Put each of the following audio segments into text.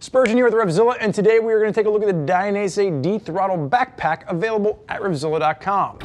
Spurgeon here with RevZilla, and today we are going to take a look at the Dainese D-Throttle Back Pack available at RevZilla.com.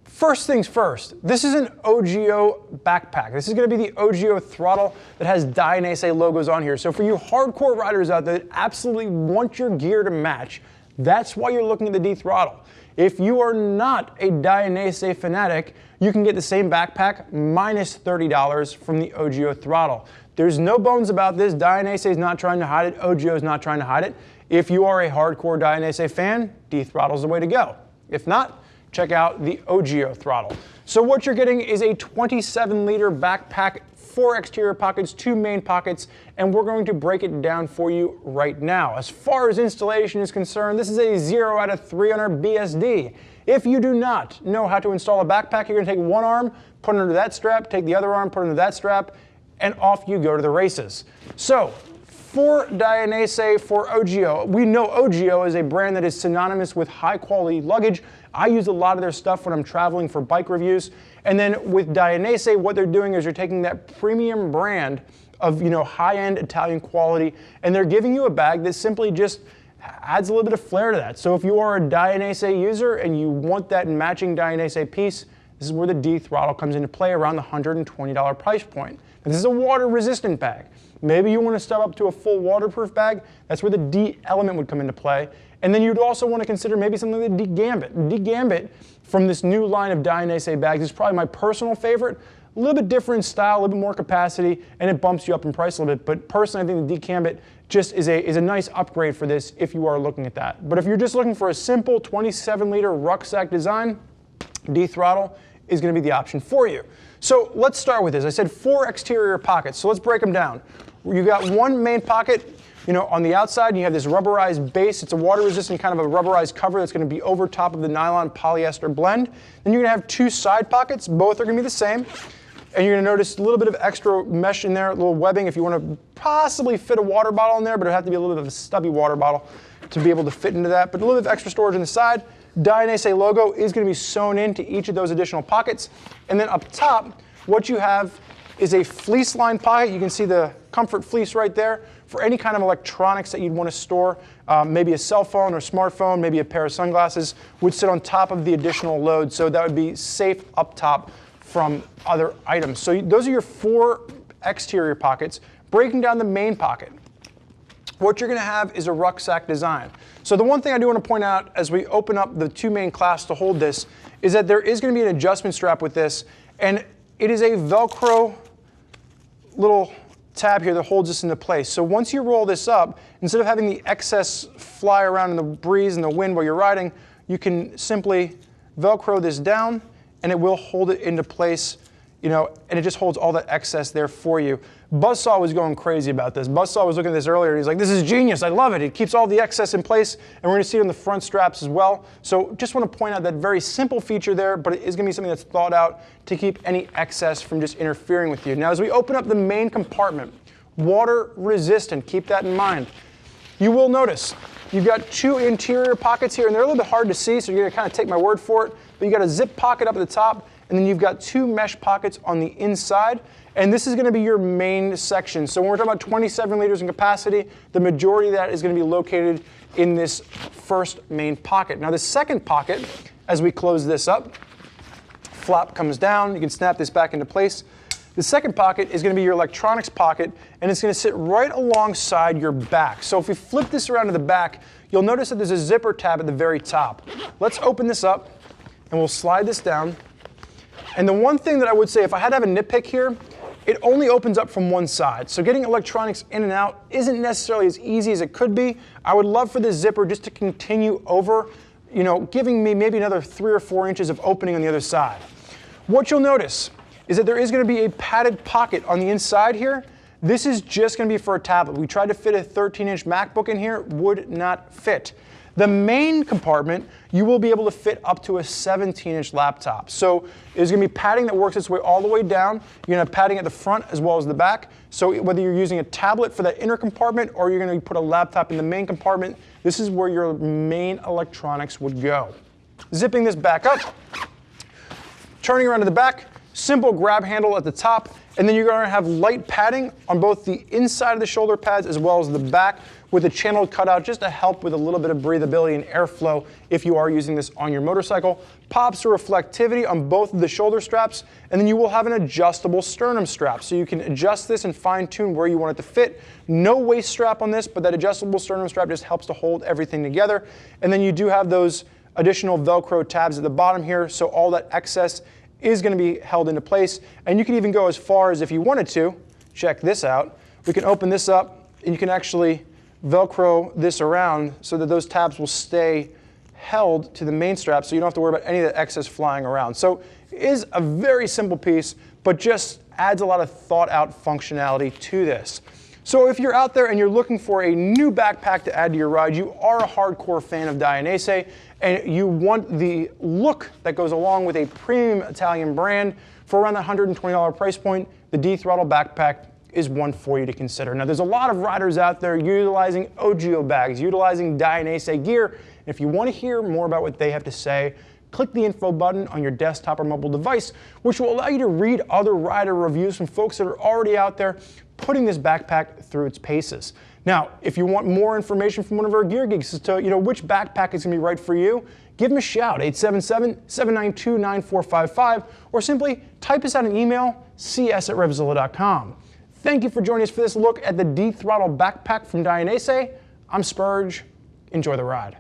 First things first, this is an OGO backpack. This is going to be the OGO throttle that has Dainese logos on here. So for you hardcore riders out there that absolutely want your gear to match, that's why you're looking at the D-Throttle. If you are not a Dainese fanatic, you can get the same backpack minus $30 from the OGO throttle. There's no bones about this. Dainese is not trying to hide it. OGO is not trying to hide it. If you are a hardcore Dainese fan, D-Throttle is the way to go. If not, check out the OGO throttle. So what you're getting is a 27-liter backpack, 4 exterior pockets, 2 main pockets, and we're going to break it down for you right now. As far as installation is concerned, this is a 0 out of 3 on our BSD. If you do not know how to install a backpack, you're going to take one arm, put it under that strap, take the other arm, put it under that strap, and off you go to the races. So, for Dainese, for OGO, we know OGO is a brand that is synonymous with high quality luggage. I use a lot of their stuff when I'm traveling for bike reviews. And then with Dainese, what they're doing is you're taking that premium brand of high-end Italian quality, and they're giving you a bag that simply just adds a little bit of flair to that. So if you are a Dainese user and you want that matching Dainese piece, this is where the D-Throttle comes into play around the $120 price point. Now, this is a water-resistant bag. Maybe you want to step up to a full waterproof bag. That's where the D-Element would come into play. And then you'd also want to consider maybe something like the D-Gambit. D-Gambit from this new line of Dainese bags is probably my personal favorite. A little bit different in style, a little bit more capacity, and it bumps you up in price a little bit. But personally, I think the D-Gambit just is a nice upgrade for this if you are looking at that. But if you're just looking for a simple 27-liter rucksack design, D-Throttle is going to be the option for you. So let's start with this. I said 4 exterior pockets, so let's break them down. You've got one main pocket, on the outside, you have this rubberized base. It's a water-resistant kind of a rubberized cover that's going to be over top of the nylon polyester blend. Then you're going to have 2 side pockets. Both are going to be the same. And you're going to notice a little bit of extra mesh in there, a little webbing if you want to possibly fit a water bottle in there, but it'll have to be a little bit of a stubby water bottle to be able to fit into that. But a little bit of extra storage on the side. Dainese logo is going to be sewn into each of those additional pockets. And then up top, what you have is a fleece lined pocket. You can see the comfort fleece right there for any kind of electronics that you'd want to store. Maybe a cell phone or smartphone, maybe a pair of sunglasses would sit on top of the additional load. So that would be safe up top from other items. So those are your 4 exterior pockets. Breaking down the main pocket, what you're going to have is a rucksack design. So the one thing I do want to point out as we open up the 2 main clasps to hold this is that there is going to be an adjustment strap with this, and it is a Velcro little tab here that holds this into place. So once you roll this up, instead of having the excess fly around in the breeze and the wind while you're riding, you can simply Velcro this down and it will hold it into place, and it just holds all that excess there for you. Buzzsaw was going crazy about this. Buzzsaw was looking at this earlier and he's like, this is genius, I love it. It keeps all the excess in place, and we're gonna see it on the front straps as well. So just wanna point out that very simple feature there, but it is gonna be something that's thought out to keep any excess from just interfering with you. Now as we open up the main compartment, water resistant, keep that in mind. You will notice you've got 2 interior pockets here, and they're a little bit hard to see, so you're gonna kind of take my word for it, but you got a zip pocket up at the top, and then you've got 2 mesh pockets on the inside, and this is going to be your main section. So when we're talking about 27 liters in capacity, the majority of that is going to be located in this first main pocket. Now the second pocket, as we close this up, flap comes down, you can snap this back into place. The second pocket is going to be your electronics pocket, and it's going to sit right alongside your back. So if we flip this around to the back, you'll notice that there's a zipper tab at the very top. Let's open this up, and we'll slide this down. And the one thing that I would say, if I had to have a nitpick here, it only opens up from one side. So getting electronics in and out isn't necessarily as easy as it could be. I would love for this zipper just to continue over, giving me maybe another 3 or 4 inches of opening on the other side. What you'll notice is that there is going to be a padded pocket on the inside here. This is just going to be for a tablet. We tried to fit a 13-inch MacBook in here, would not fit. The main compartment, you will be able to fit up to a 17-inch laptop. So there's going to be padding that works its way all the way down. You're going to have padding at the front as well as the back. So whether you're using a tablet for that inner compartment or you're going to put a laptop in the main compartment, this is where your main electronics would go. Zipping this back up, turning around to the back, simple grab handle at the top, And then you're going to have light padding on both the inside of the shoulder pads as well as the back with a channeled cutout just to help with a little bit of breathability and airflow if you are using this on your motorcycle. Pops or reflectivity on both of the shoulder straps, and then you will have an adjustable sternum strap. So you can adjust this and fine tune where you want it to fit. No waist strap on this, but that adjustable sternum strap just helps to hold everything together. And then you do have those additional Velcro tabs at the bottom here, so all that excess is going to be held into place. And you can even go as far as, if you wanted to, check this out, we can open this up and you can actually Velcro this around so that those tabs will stay held to the main strap, so you don't have to worry about any of the excess flying around. So it is a very simple piece, but just adds a lot of thought out functionality to this. So if you're out there and you're looking for a new backpack to add to your ride, you are a hardcore fan of Dainese, and you want the look that goes along with a premium Italian brand for around the $120 price point, the D-Throttle Back Pack is one for you to consider. Now, there's a lot of riders out there utilizing OGIO bags, utilizing Dainese gear. And if you want to hear more about what they have to say, click the info button on your desktop or mobile device, which will allow you to read other rider reviews from folks that are already out there putting this backpack through its paces. Now, if you want more information from one of our gear geeks as to which backpack is going to be right for you, give them a shout, 877-792-9455, or simply type us out an email, cs@RevZilla.com. Thank you for joining us for this look at the D-Throttle Backpack from Dainese. I'm Spurge. Enjoy the ride.